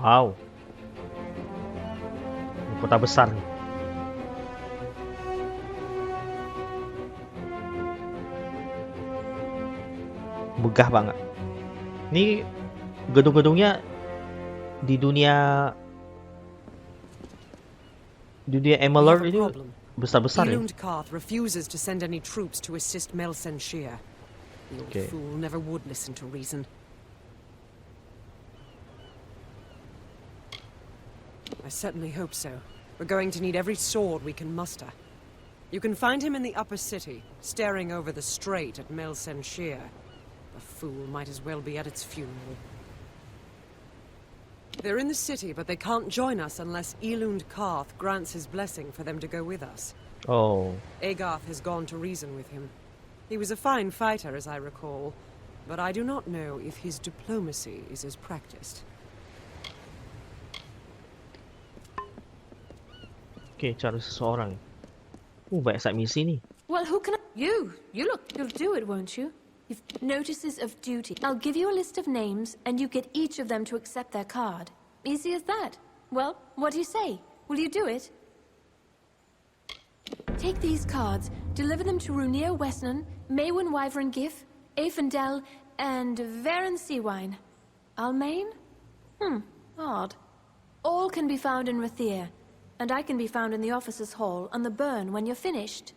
Wow. Ini kota besar nih. Megah banget. Ini gedung-gedungnya di dunia Amalur ini besar-besar ya. Refuses to send any troops to assist senshir. The old fool never would listen to reason. I certainly hope so. We're going to need every sword we can muster. You can find him in the upper city, staring over the strait at senshir. The fool might as well be at its funeral. They're in the city, but they can't join us unless Elund Karth grants his blessing for them to go with us. Oh. Agarth has gone to reason with him. He was a fine fighter, as I recall, but I do not know if his diplomacy is as practiced. Okay, cari seseorang. Banyak side misi nih. Well, who can I... You look, you'll do it, won't you? You've notices of duty. I'll give you a list of names, and you get each of them to accept their card. Easy as that. Well, what do you say? Will you do it? Take these cards, deliver them to Runir Wesnan, Maywin Wyvern Gif, Afendel, and Varen Seawine. Almain? Odd. All can be found in Rathir, and I can be found in the officers' hall on the burn when you're finished.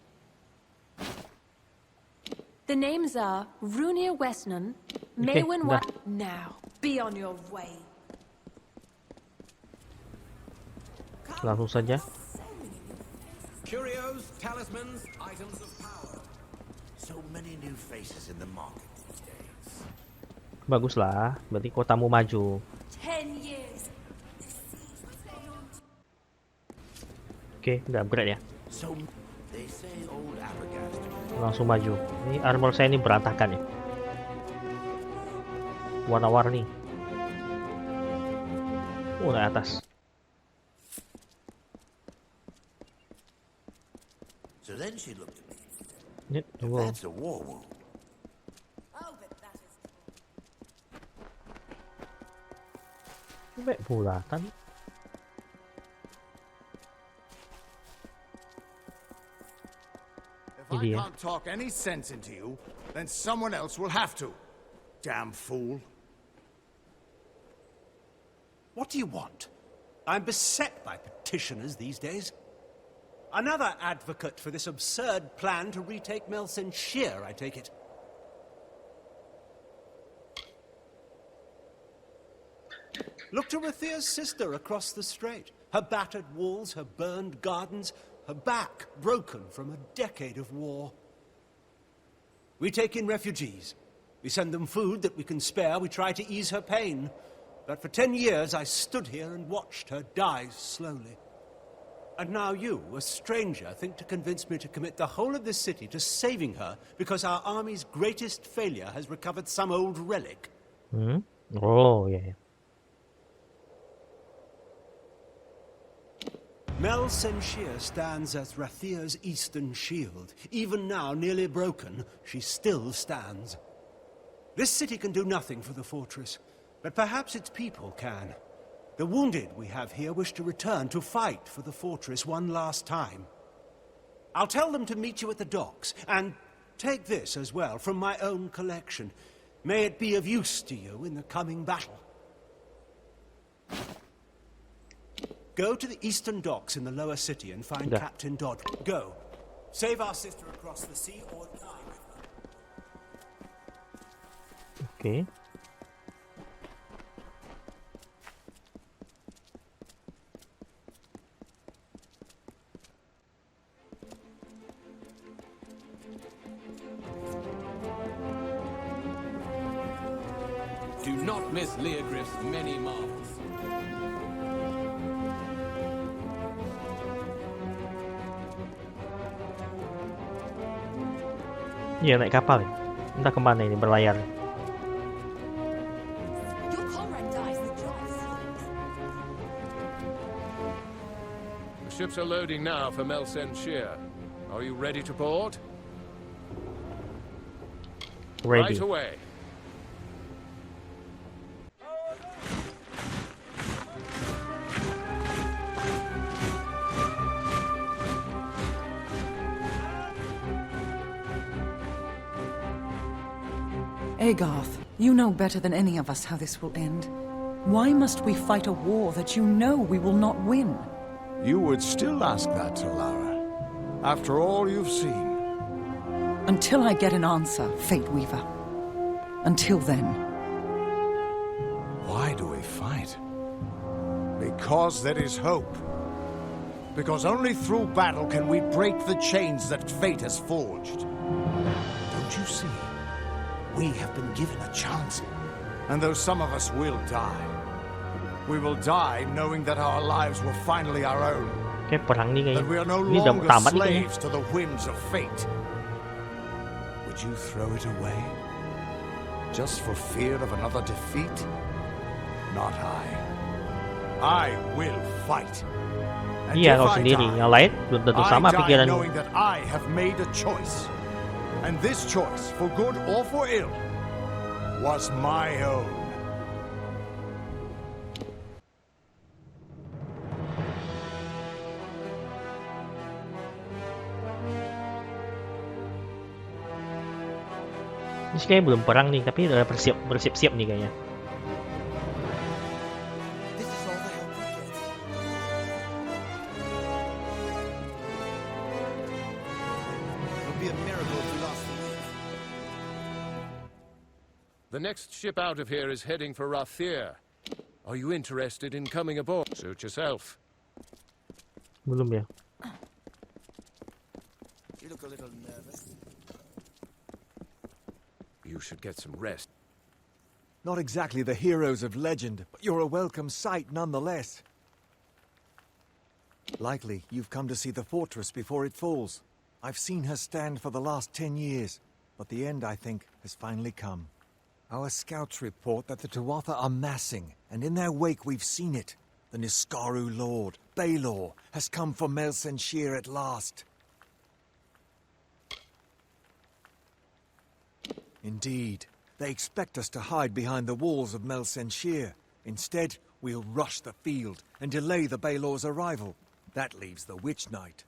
The names are Runir Wesnan, Maywin Wyvern... Now, be on your way. Langsung saja. Curios, talismans, items of power. So many new faces in the market these days. Baguslah, berarti kotamu maju. 10 years. Oke, udah upgrade ya. So they say old Abergast. Langsung maju. Ini armor saya ini berantakan ya. Warna-warni. Naik atas. So then she looked at me. That's a war wound. Oh, but that is... Baik bulatan. If I can't talk any sense into you, then someone else will have to. Damn fool. What do you want? I'm beset by petitioners these days. Another advocate for this absurd plan to retake senshir, I take it. Look to Rathir's sister across the strait. Her battered walls, her burned gardens, her back broken from a decade of war. We take in refugees. We send them food that we can spare. We try to ease her pain. But for 10 years I stood here and watched her die slowly. And now you, a stranger, think to convince me to commit the whole of this city to saving her because our army's greatest failure has recovered some old relic. Oh, yeah. senshir stands as Rathir's eastern shield. Even now, nearly broken, she still stands. This city can do nothing for the fortress, but perhaps its people can. The wounded we have here wish to return to fight for the fortress one last time. I'll tell them to meet you at the docks, and take this as well from my own collection. May it be of use to you in the coming battle. Go to the eastern docks in the lower city and find Captain Dodd. Go. Save our sister across the sea or die with her. Okay. Do not miss Leogriff's many marvels. Iya, naik kapal ya. Entah kemana ini berlayar. The ships are loading now for senshir. Are you ready to board? Ready. Right away. Agarth, you know better than any of us how this will end. Why must we fight a war that you know we will not win? You would still ask that, Lara, after all you've seen. Until I get an answer, Fate Weaver. Until then. Why do we fight? Because there is hope. Because only through battle can we break the chains that fate has forged. Don't you see? We have been given a chance. And though some of us will die, we will die knowing that our lives were finally our own. Cái perang ni That we are no ini udah longer tamat nih kayaknya. slaves to the whims of fate. Would you throw it away? Just for fear of another defeat? Not I. I will fight. And Iya, if kau I sendiri. die, Yang lain belum tentu sama I die pikiran. knowing that I have made a choice. And this choice, for good or for ill, was my own. Ini kayaknya belum perang nih, tapi udah bersiap-siap nih kayaknya. This is all the help we get. It'll be a miracle if we lost the lead. The next ship out of here is heading for Rathir. Are you interested in coming aboard? Suit yourself. Belum ya. You look a little nervous. You should get some rest. Not exactly the heroes of legend, but you're a welcome sight nonetheless. Likely you've come to see the fortress before it falls. I've seen her stand for the last 10 years, but the end, I think, has finally come. Our scouts report that the Thuata are massing, and in their wake we've seen it. The Niskaru Lord, Baelor, has come for senshir at last. Indeed, they expect us to hide behind the walls of senshir. Instead, we'll rush the field and delay the Baelor's arrival. That leaves the Witch Knight.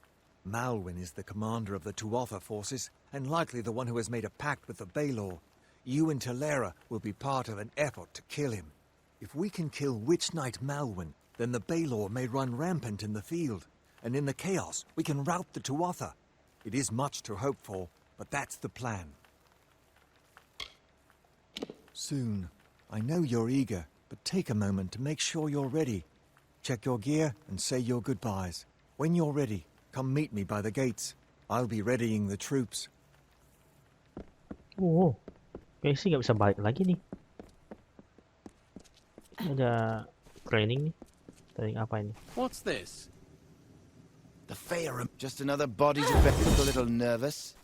Malwyn is the commander of the Thuata forces, and likely the one who has made a pact with the Baelor. You and Talera will be part of an effort to kill him. If we can kill Witch Knight Malwyn, then the Baelor may run rampant in the field, and in the chaos we can rout the Thuata. It is much to hope for, but that's the plan. Soon. I know you're eager, but take a moment to make sure you're ready. Check your gear and say your goodbyes. When you're ready, come meet me by the gates. I'll be readying the troops. Oh, kayaknya sih nggak bisa balik lagi nih. Ada training nih. Training apa ini? What's this? The Farum. Just another body to bury. Look a little nervous.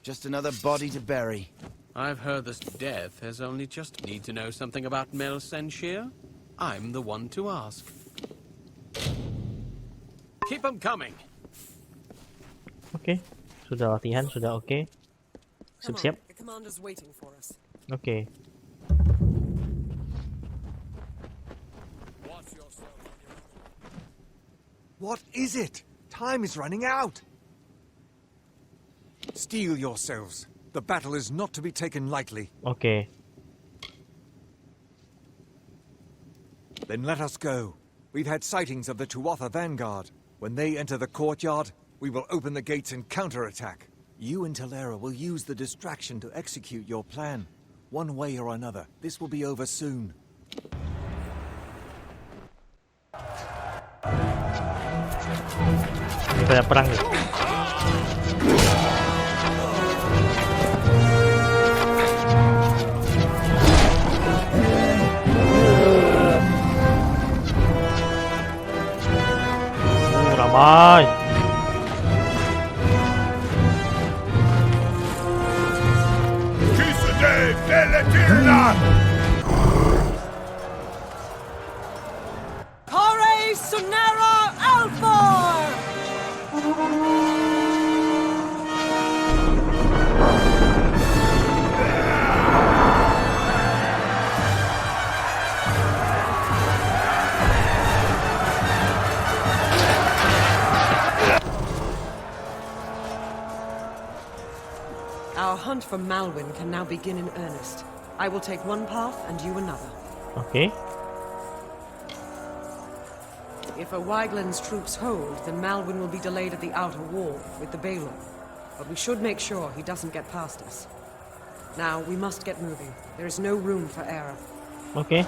Just another body to bury. I've heard this death has only just need to know something about senshir. I'm the one to ask. Keep them coming. Oke, sudah latihan, sudah oke. Come on, Siap-siap. the commander's waiting for us. Oke. What is it? Time is running out. Steel yourselves. The battle is not to be taken lightly. Oke. Then let us go. We've had sightings of the Thuata vanguard. When they enter the courtyard, we will open the gates and counterattack. You and Talera will use the distraction to execute your plan. One way or another, this will be over soon. Ini pada perang nih. Ramai. Kore Sunera Alfor! hunt for Malwyn can now begin in earnest. I will take one path and you another. Oke. If a Wygland's troops hold, then Malwyn will be delayed at the outer wall with the Balor. But we should make sure he doesn't get past us. Now, we must get moving. There is no room for error. Oke.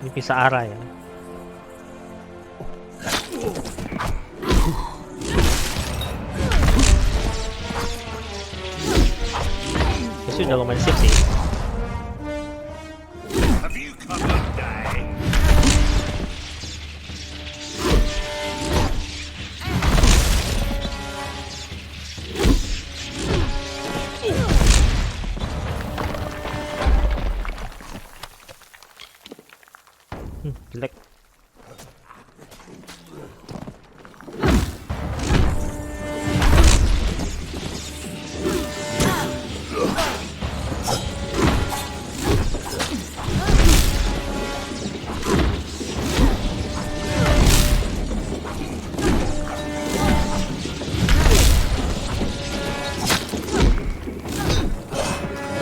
Ini pisah arah ya. Ini udah lumayan siap sih. Jelek.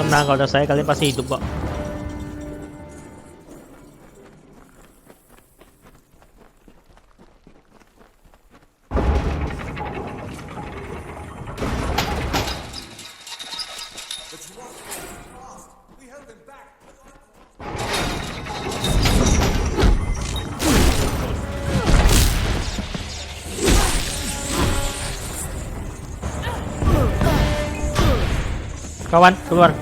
Tenang, kalau udah saya kalian pasti hidup kok. Kawan, keluar.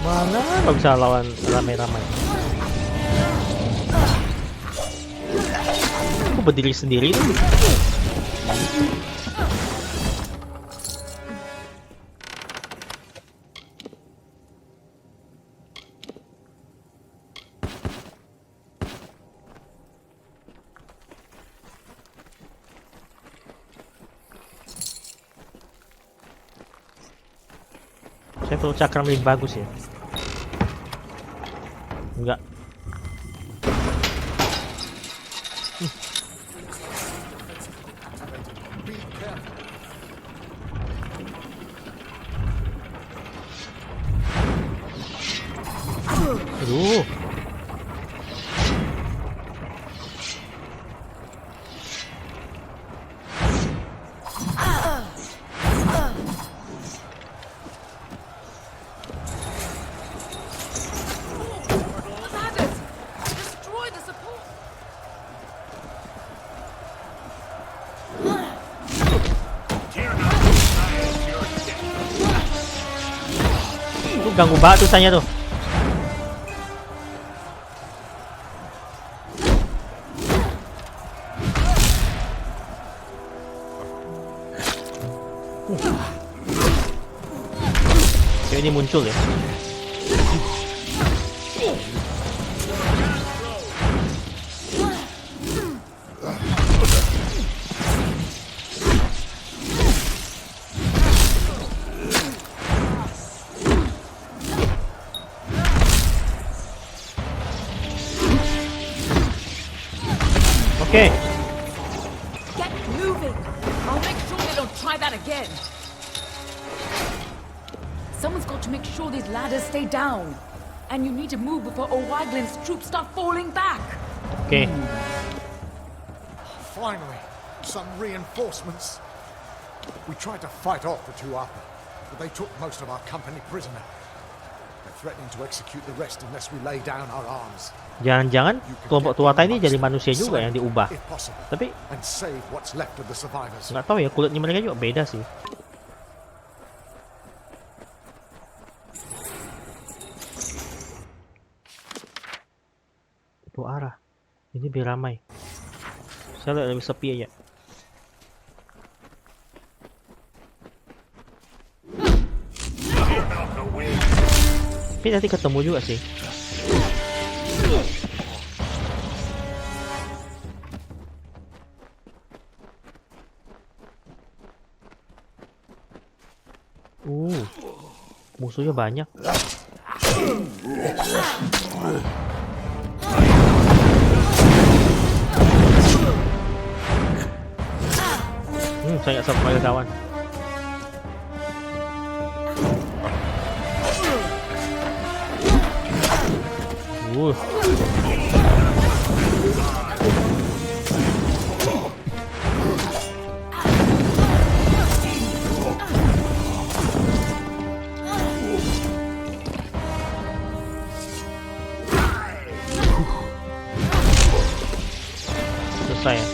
Mana nggak bisa lawan ramai-ramai. Aku berdiri sendiri tuh. Saya perlu cakram lebih bagus ya. Enggak. Aduh. Ganggu banget tulisannya tuh. Ini muncul ya. Okay. Get moving. I'll make sure they don't try that again. Someone's got to make sure these ladders stay down. And you need to move before O'Wygland's troops start falling back. Okay. Finally, some reinforcements. We tried to fight off the thuata, but they took most of our company prisoner. They're threatening to execute the rest unless we lay down our arms. Jangan-jangan kelompok thuata ini jadi manusia juga yang diubah. Tapi nggak tahu ya, kulitnya mereka juga beda sih. Itu arah. Ini biar ramai. Saya lihat lebih sepi aja. Tapi nanti ketemu juga sih. Musuhnya banyak. Saya nggak sempat pakai kawan. Selesai ya.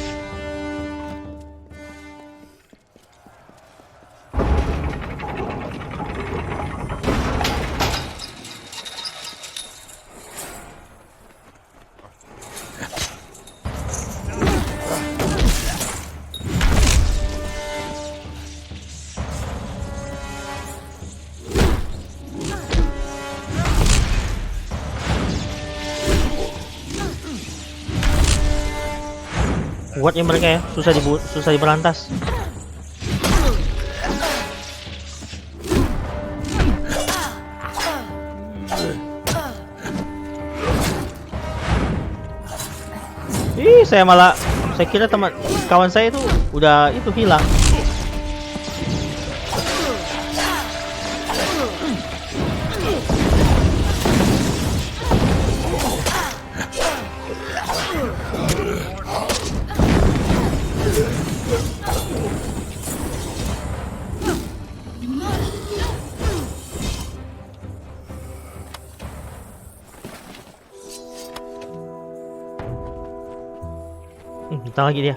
Kuatnya mereka ya, susah diberantas. Saya kira kawan saya itu udah hilang. Bentar lagi dia.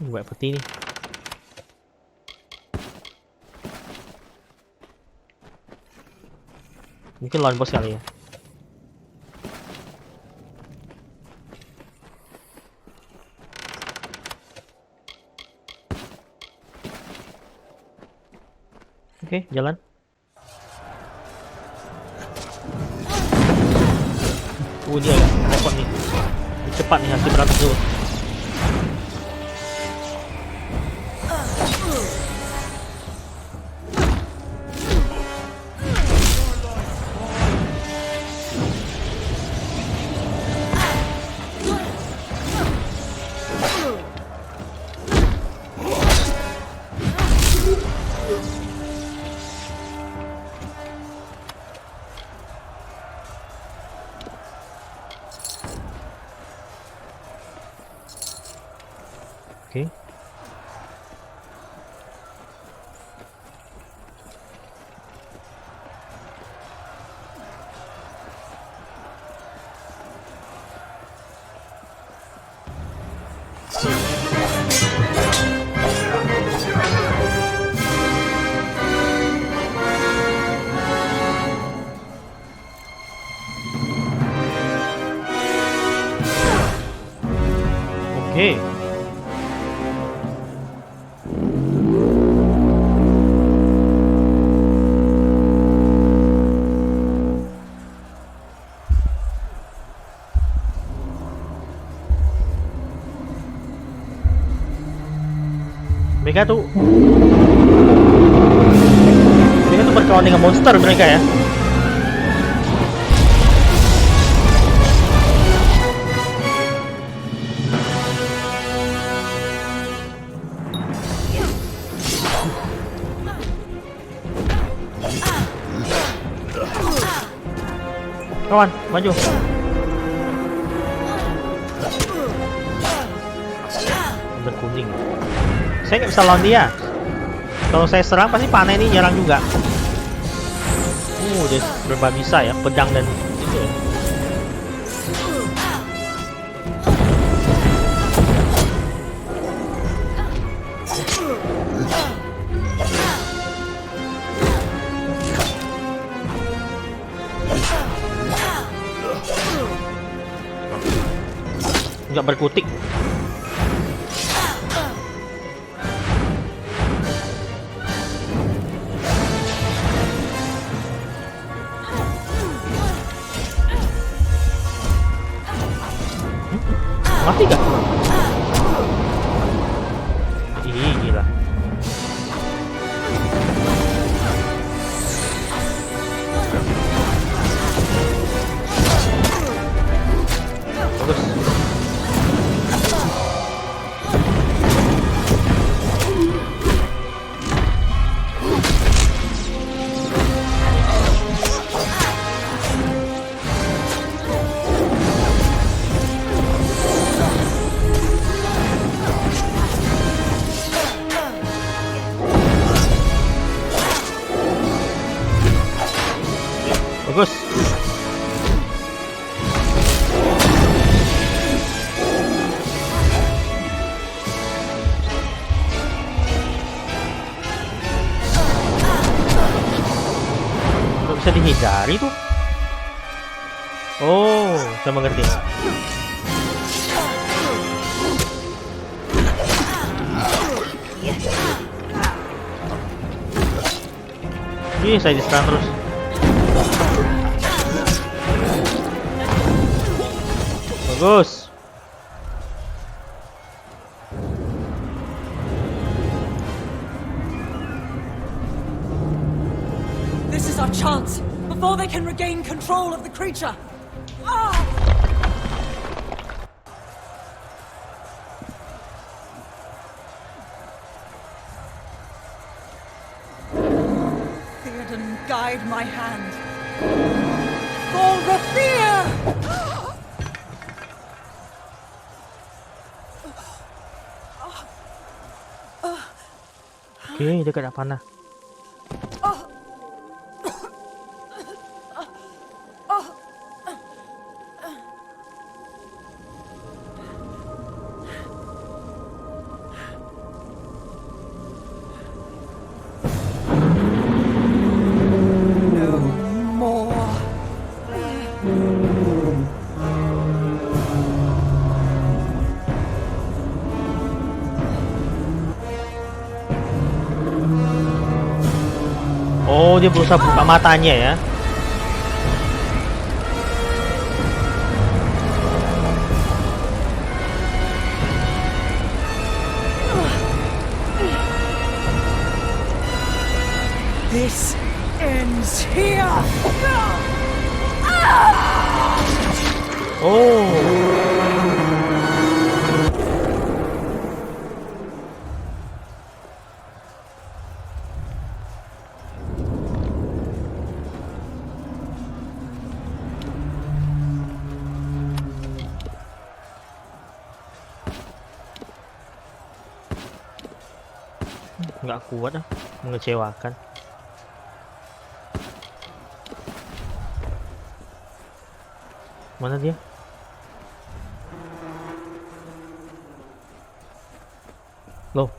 Buat peti nih. Mungkin lawan bos kali ya. Oke, jalan. Dia agak repot nih. Cepat nih, hasil beratus dulu. Oke. Oke. Mereka tuh berkawan dengan monster mereka ya. Kawan, maju. Berkuning. Saya nggak bisa lawan dia. Kalau saya serang pasti panen ini nyerang juga. Dia berubah bisa ya, pedang dan itu ya. nggak berkutik. Mati gak? Ih, gila. Bagus. Bagus. Nggak bisa dihindari tuh. Oh, saya mengerti. Ih, saya diserang terus. Bagus. This is our chance before they can regain control of the creature. Ah! Theoden, guide my hand. For Rathir! Oke, dia kena panah. Oh, dia berusaha buka matanya ya. This ends here. Oh. Nggak kuat ah, mengecewakan. Mana dia? Loh.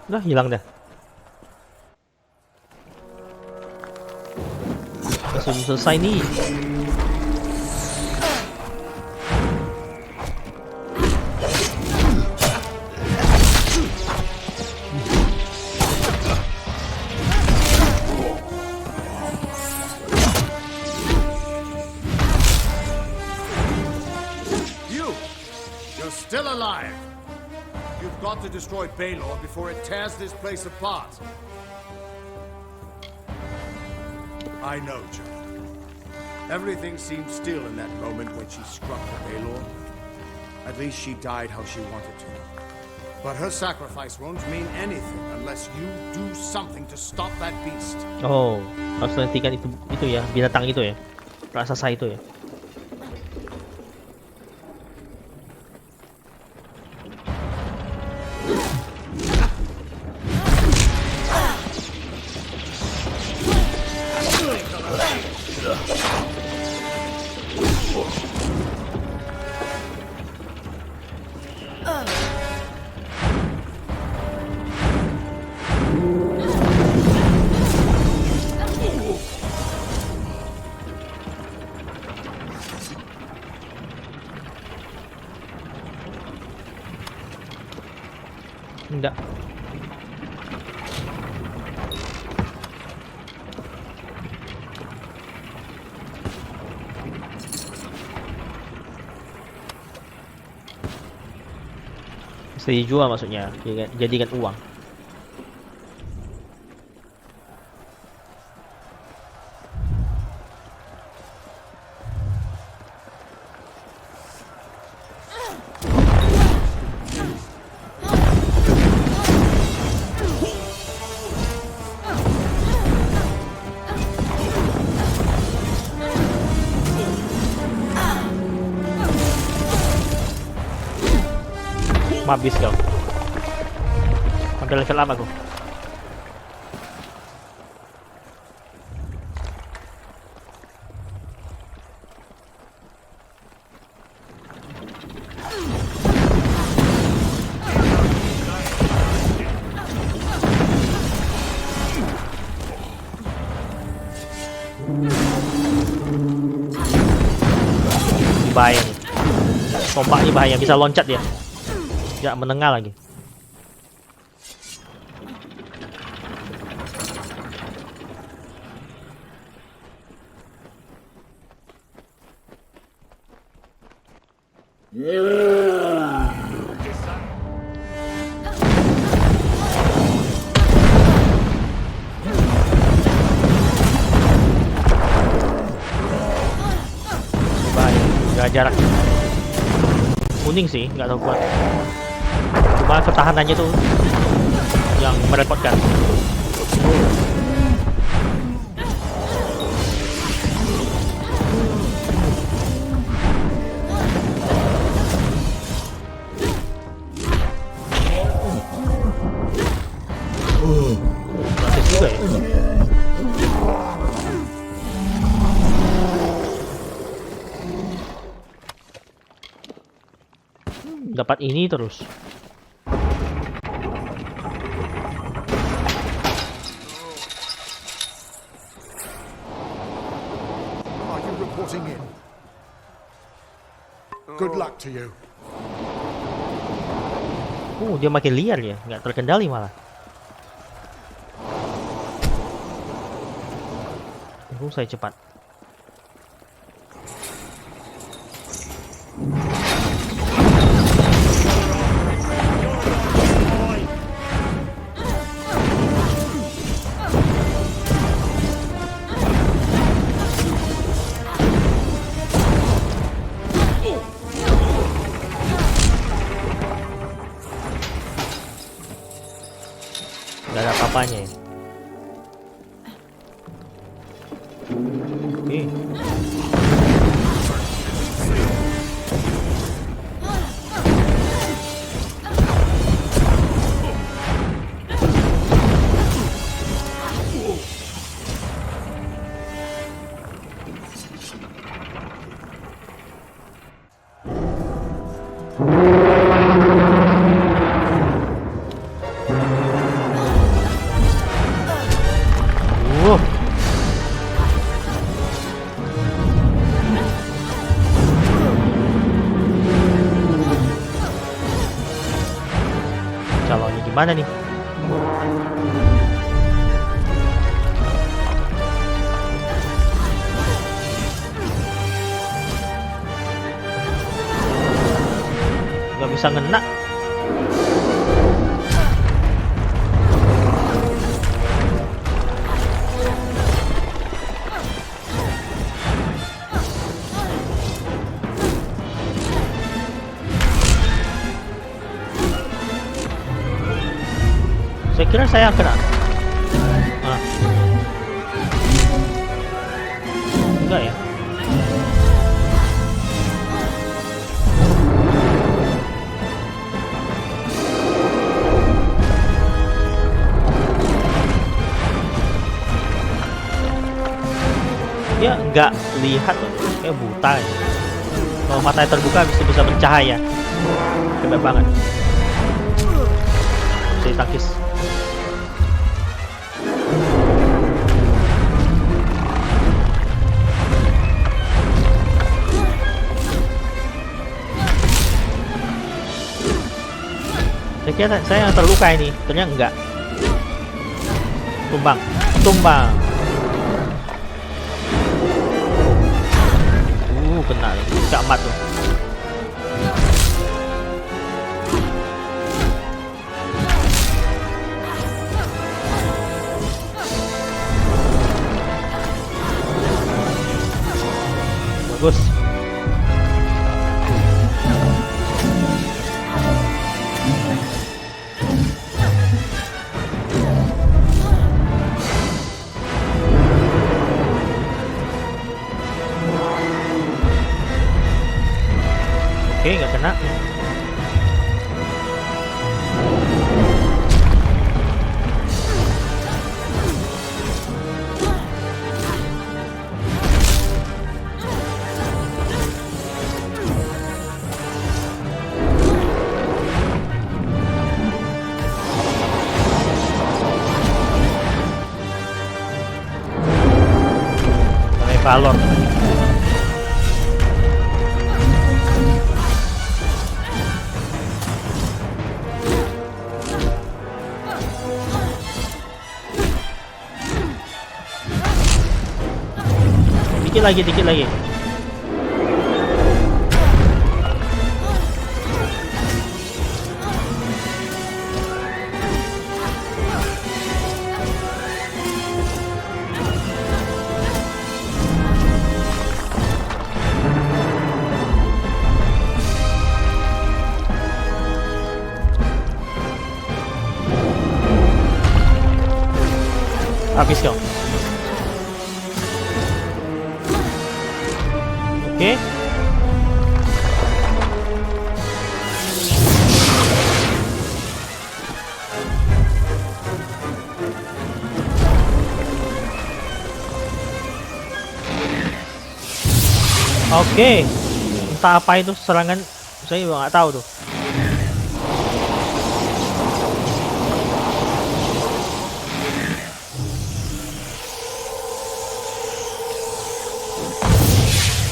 Udah hilang dah. Sudah selesai nih. You're still alive. You've got to destroy Baelor before it tears this place apart. I know, John. Everything seemed still in that moment when she struck the Baelor. At least she died how she wanted to. But her sacrifice won't mean anything unless you do something to stop that beast. Oh, harus menghentikan itu ya, binatang itu ya, raksasa itu ya. Enggak. Bisa dijual maksudnya, jadikan uang. Habis kau. Udah level apa kau? Bahaya nih. Tombaknya bahaya, bisa loncat dia. Ya, menengah lagi. Bahaya, gak jarak. Kuning sih, nggak tahu kuat. Cuma pertahanannya tuh yang merepotkan. Gratis juga ya. Dapat ini terus. Are you reporting in? Good luck to you. Dia makin liar ya, nggak terkendali malah. Saya cepat. Gak ada apa-apanya ya. Calonnya gimana nih? Gak bisa ngena. Saya kira saya kena. Enggak ya. Dia nggak lihat loh, kayak buta ya. Kalau matanya terbuka bisa bercahaya. Keren banget. Bisa ditangkis. Saya kira saya yang terluka ini, ternyata enggak. Tumbang, tumbang. Kena, camat tuh. Bagus. Oke, nggak kena. Amalur. Dikit lagi. Habis dong. Oke. Oke. Entah apa itu serangan, saya juga nggak tahu tuh.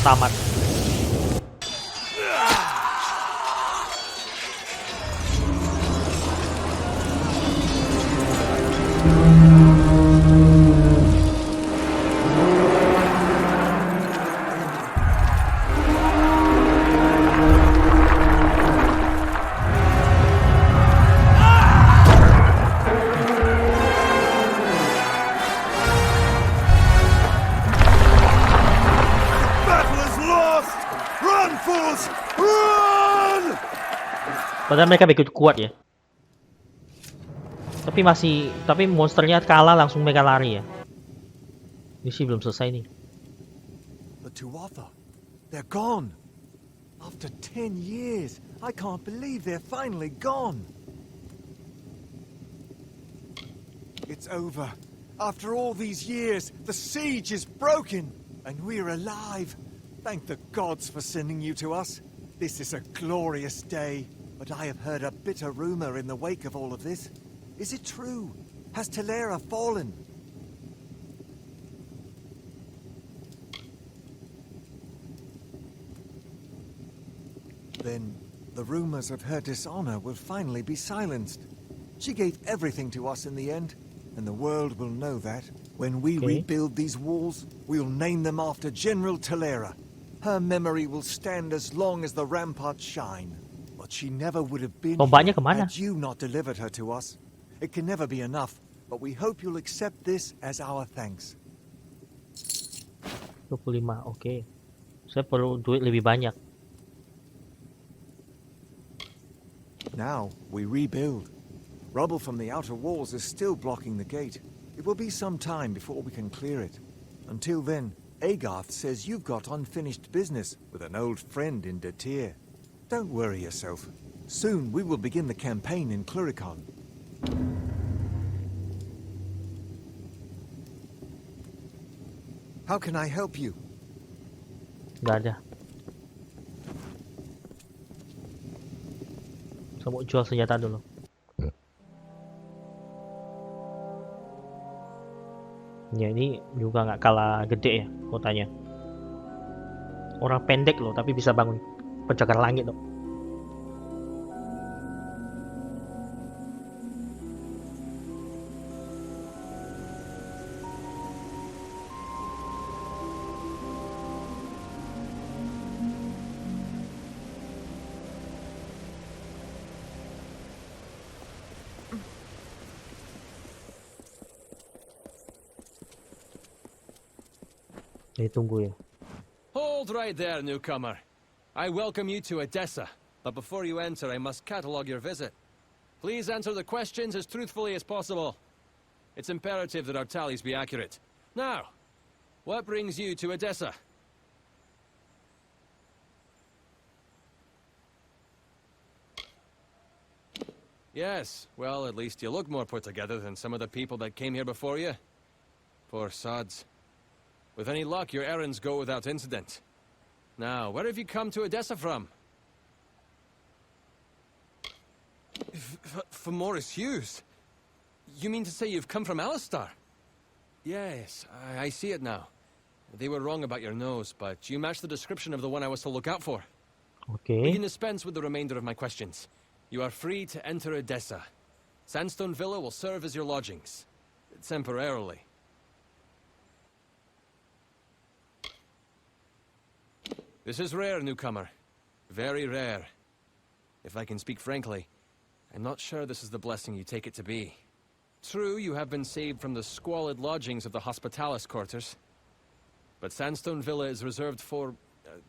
Tamat. Padahal mereka begitu kuat ya. Tapi monsternya kalah langsung mereka lari ya. Misi belum selesai nih. The thuata, they're gone. After 10 years, I can't believe they're finally gone. It's over. After all these years, the siege is broken, and we're alive. Thank the gods for sending you to us. This is a glorious day. But I have heard a bitter rumor in the wake of all of this. Is it true? Has Terima fallen? Then the rumors of her dishonor will finally be silenced. She gave everything to us in the end, and the world will know that. When we rebuild these walls, we'll name them after General Terima. Her memory will stand as long as the ramparts shine. But she never would have been here had you not delivered her to us. It can never be enough, but we hope you'll accept this as our thanks. 25, oke. Saya perlu duit lebih banyak. Now we rebuild. Rubble from the outer walls is still blocking the gate. It will be some time before we can clear it. Until then, Agarth says you've got unfinished business with an old friend in Detir. Don't worry yourself. Soon we will begin the campaign in Cluricon. How can I help you? Nggak ada. Saya mau jual senjata dulu. Ya ini juga nggak kalah gede ya kotanya. Orang pendek loh tapi bisa bangun pencakar langit loh. Jadi tunggu ya. Hold right there, newcomer. I welcome you to Edessa, but before you enter, I must catalogue your visit. Please answer the questions as truthfully as possible. It's imperative that our tallies be accurate. Now, what brings you to Edessa? Yes, well, at least you look more put together than some of the people that came here before you. Poor sods. With any luck, your errands go without incident. Now, where have you come to Edessa from? From Morris Hughes? You mean to say you've come from Alistar? Yes, I see it now. They were wrong about your nose, but you match the description of the one I was to look out for. Okay. We can dispense with the remainder of my questions. You are free to enter Edessa. Sandstone Villa will serve as your lodgings. Temporarily. This is rare, newcomer. Very rare. If I can speak frankly, I'm not sure this is the blessing you take it to be. True, you have been saved from the squalid lodgings of the Hospitalis quarters. But Sandstone Villa is reserved for,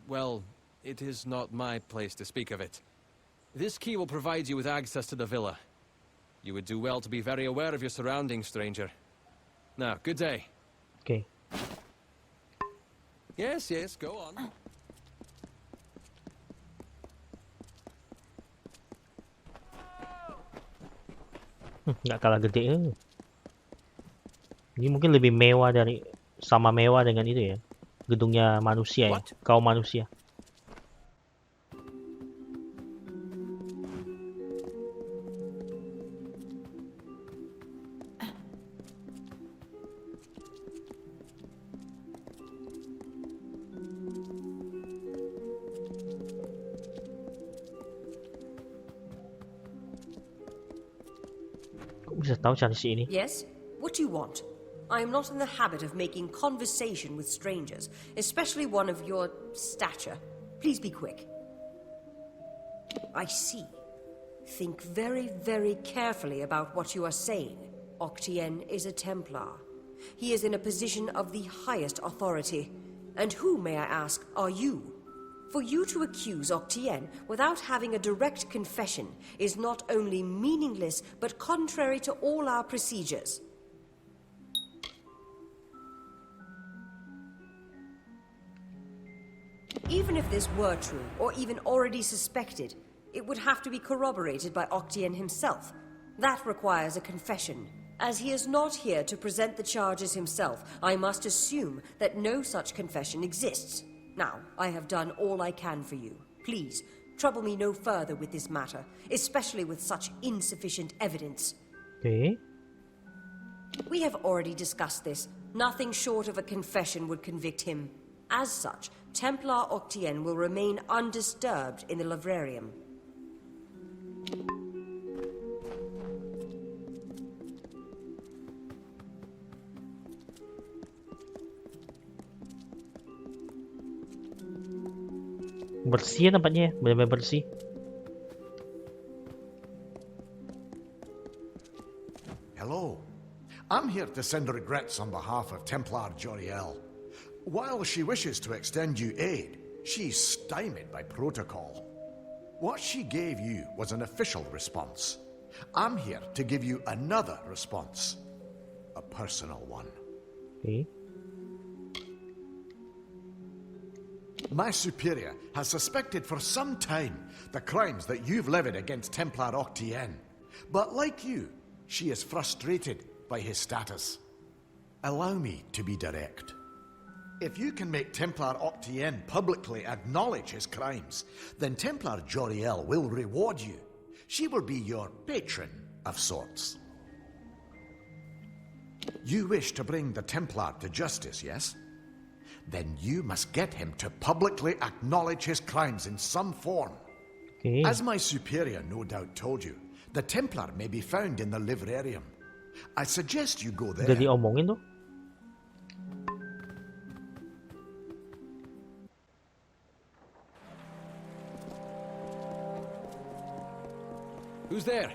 well, it is not my place to speak of it. This key will provide you with access to the villa. You would do well to be very aware of your surroundings, stranger. Now, good day. Okay. Yes, go on. Nggak kalah gede. Ini mungkin lebih mewah dari sama mewah dengan itu ya. Gedungnya manusia ya. Kaum manusia. Bisa tahu cari si ini. Yes? What do you want? I am not in the habit of making conversation with strangers, especially one of your stature. Please be quick. I see. Think very, very carefully about what you are saying. Octien is a Templar. He is in a position of the highest authority. And who, may I ask, are you? For you to accuse Octien without having a direct confession is not only meaningless, but contrary to all our procedures. Even if this were true, or even already suspected, it would have to be corroborated by Octien himself. That requires a confession. As he is not here to present the charges himself, I must assume that no such confession exists. Now, I have done all I can for you. Please, trouble me no further with this matter, especially with such insufficient evidence. Okay. We have already discussed this. Nothing short of a confession would convict him. As such, Templar Octien will remain undisturbed in the librarium. Bersih ya tempatnya, benar-benar bersih. Hello. I'm here to send regrets on behalf of Templar Joriel. While she wishes to extend you aid, she's stymied by protocol. What she gave you was an official response. I'm here to give you another response. A personal one. Okay. My superior has suspected for some time the crimes that you've levied against Templar Octien. But like you, she is frustrated by his status. Allow me to be direct. If you can make Templar Octien publicly acknowledge his crimes, then Templar Joriel will reward you. She will be your patron of sorts. You wish to bring the Templar to justice, yes? Then you must get him to publicly acknowledge his crimes in some form. Okay. As my superior no doubt told you, the Templar may be found in the librarium. I suggest you go there. Udah diomongin tuh. Who's there?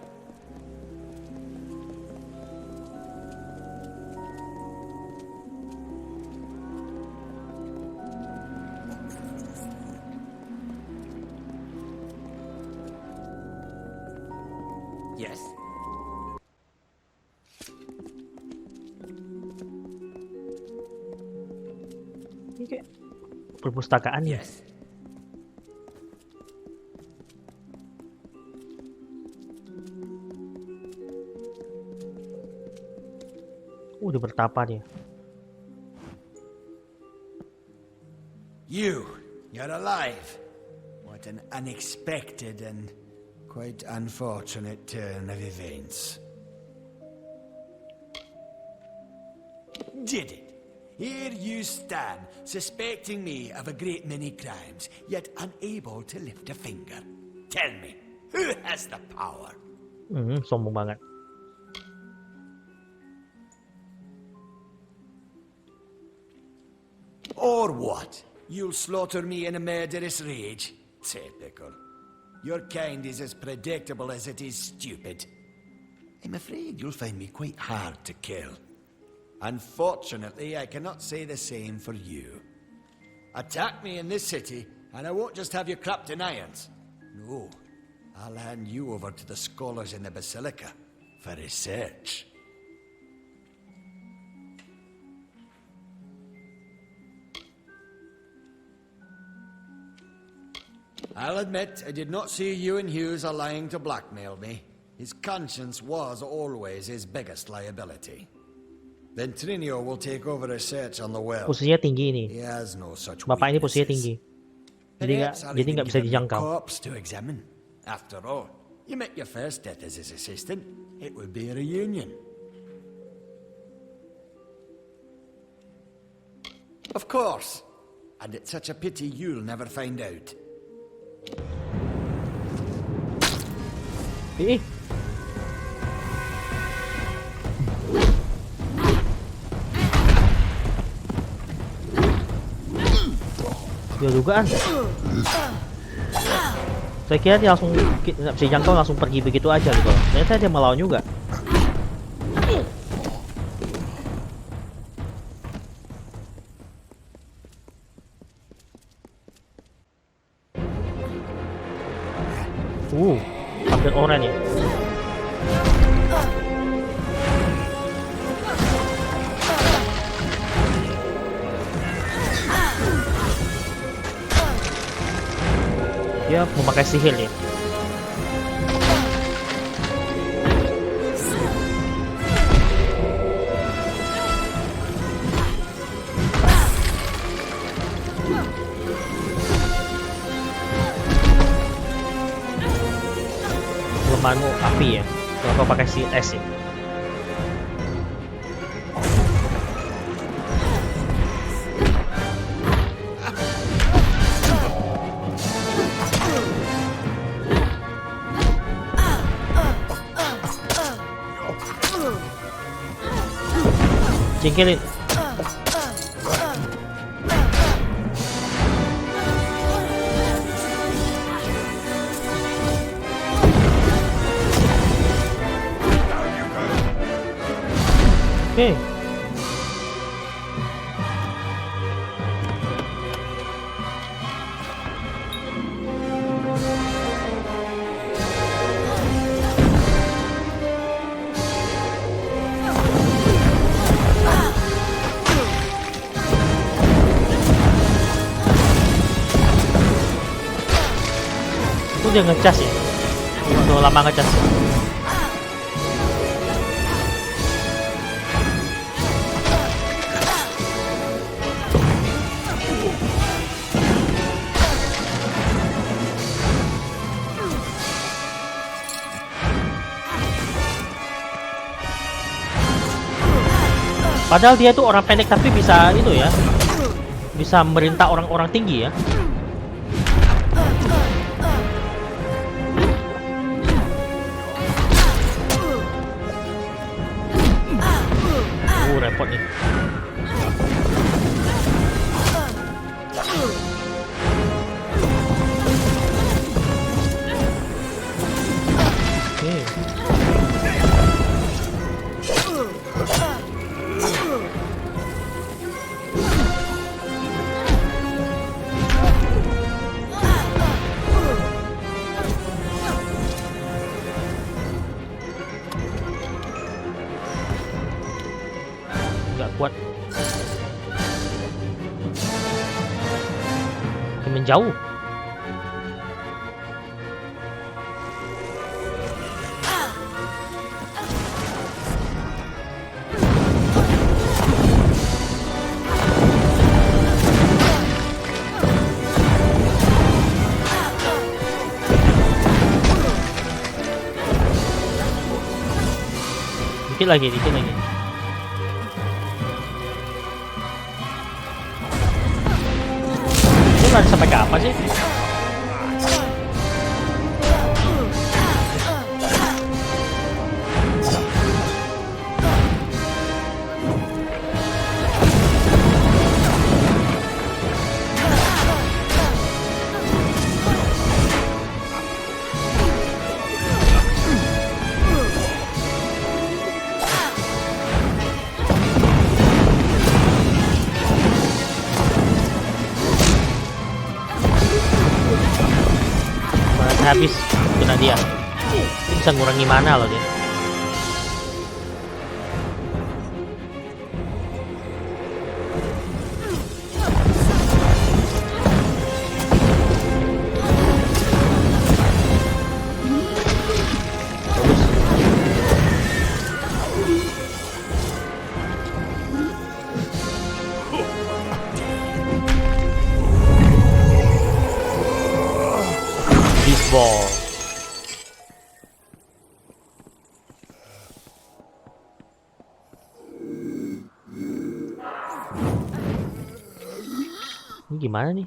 Yes. Ini kayak perpustakaan ya. Yes. Udah bertapa dia. You're alive. What an unexpected and quite unfortunate turn of events. Did it? Here you stand, suspecting me of a great many crimes, yet unable to lift a finger. Tell me, who has the power? Sombong banget. Or what? You'll slaughter me in a murderous rage? Typical. Your kind is as predictable as it is stupid. I'm afraid you'll find me quite hard to kill. Unfortunately, I cannot say the same for you. Attack me in this city, and I won't just have you clapped in irons. No, I'll hand you over to the scholars in the Basilica for research. I'll admit I did not see you and Hughes are lying to blackmail me. His conscience was always his biggest liability. Then Trinio will take over research on the well. Posisinya tinggi ini. He has no such Bapak ini posisinya tinggi. Jadi nggak bisa dijangkau. Corpse to examine. After all, you met your first death as his assistant. It would be a reunion. Of course. And it's such a pity you'll never find out. Ya dugaan. Saya kira dia langsung nggak bisa jangkau, langsung pergi begitu aja gitu. Ternyata dia melawan juga. Hampir oranye ya. Dia memakai sihir ya. Kelemahanmu api ya. Kalau kau pakai si es ya. Jengkelin. Oke. Dia ngecas ya, udah lama ngecas. Padahal dia tuh orang pendek tapi bisa itu ya, bisa merintah orang-orang tinggi ya. Repot nih. kuat. Makin menjauh. Dikit lagi. Ini lari sampai kapan sih? Habis kena dia. Bisa ngurangi mana loh dia. Ball. Ini gimana nih?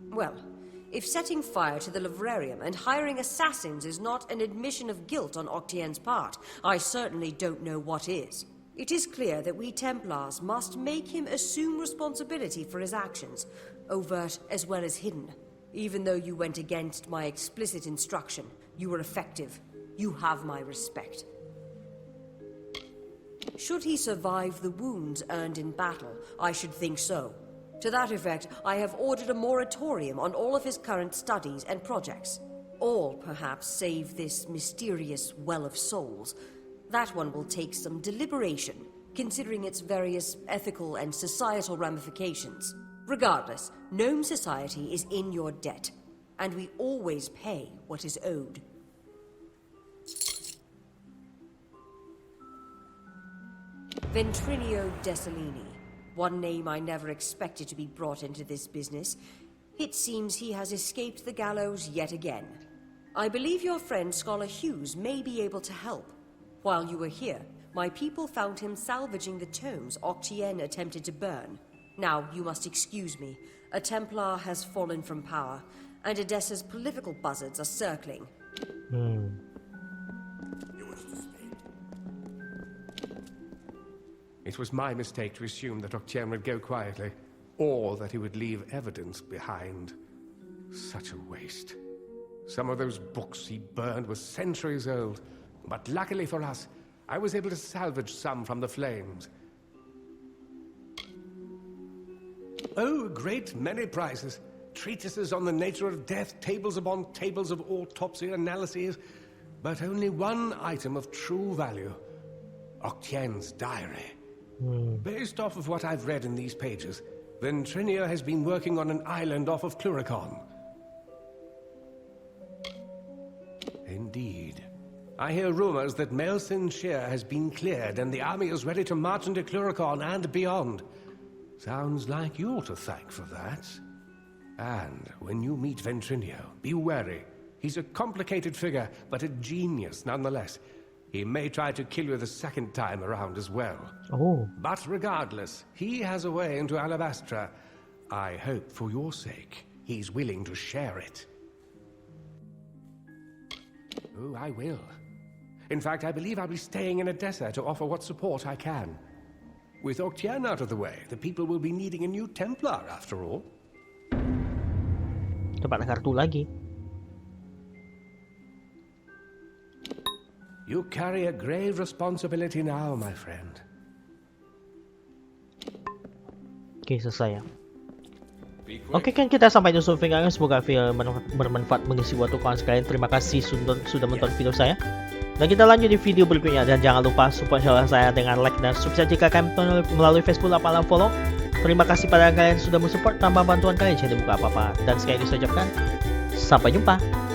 Well, if setting fire to the librarium and hiring assassins is not an admission of guilt on Octien's part, I certainly don't know what is. It is clear that we Templars must make him assume responsibility for his actions, overt as well as hidden. Even though you went against my explicit instruction, you were effective. You have my respect. Should he survive the wounds earned in battle, I should think so. To that effect, I have ordered a moratorium on all of his current studies and projects. All, perhaps, save this mysterious Well of Souls. That one will take some deliberation, considering its various ethical and societal ramifications. Regardless, Gnome society is in your debt, and we always pay what is owed. Ventrinio Desalini, one name I never expected to be brought into this business. It seems he has escaped the gallows yet again. I believe your friend Scholar Hughes may be able to help. While you were here, my people found him salvaging the tomes Octien attempted to burn. Now, you must excuse me. A Templar has fallen from power, and Edessa's political buzzards are circling. It was my mistake to assume that Octien would go quietly, or that he would leave evidence behind. Such a waste. Some of those books he burned were centuries old. But luckily for us, I was able to salvage some from the flames. Oh, a great many prizes. Treatises on the nature of death, tables upon tables of autopsy analyses. But only one item of true value. Octien's diary. Based off of what I've read in these pages, Ventrinio has been working on an island off of Cluricon. Indeed. I hear rumors that senshir has been cleared and the army is ready to march into Cluricon and beyond. Sounds like you're to thank for that. And when you meet Ventrinio, be wary. He's a complicated figure, but a genius nonetheless. He may try to kill you the second time around as well. Oh. But regardless, he has a way into Alabastra. I hope for your sake, he's willing to share it. Oh, I will. In fact, I believe I'll be staying in Edessa to offer what support I can. With Octien out of the way, the people will be needing a new Templar after all. Dapat kartu lagi. You carry a grave responsibility now, my friend. Oke, selesai ya. Oke, kan kita sampai di Channel Ferryangames. Semoga video bermanfaat mengisi waktu kawan sekalian. Terima kasih sudah menonton video saya. Dan kita lanjut di video berikutnya. Dan jangan lupa support channel saya dengan like dan subscribe jika kalian melalui Facebook atau follow. Terima kasih pada kalian yang sudah mensupport. Tanpa bantuan kalian saya tidak buka apa-apa. Dan sekali lagi saya ucapkan sampai jumpa.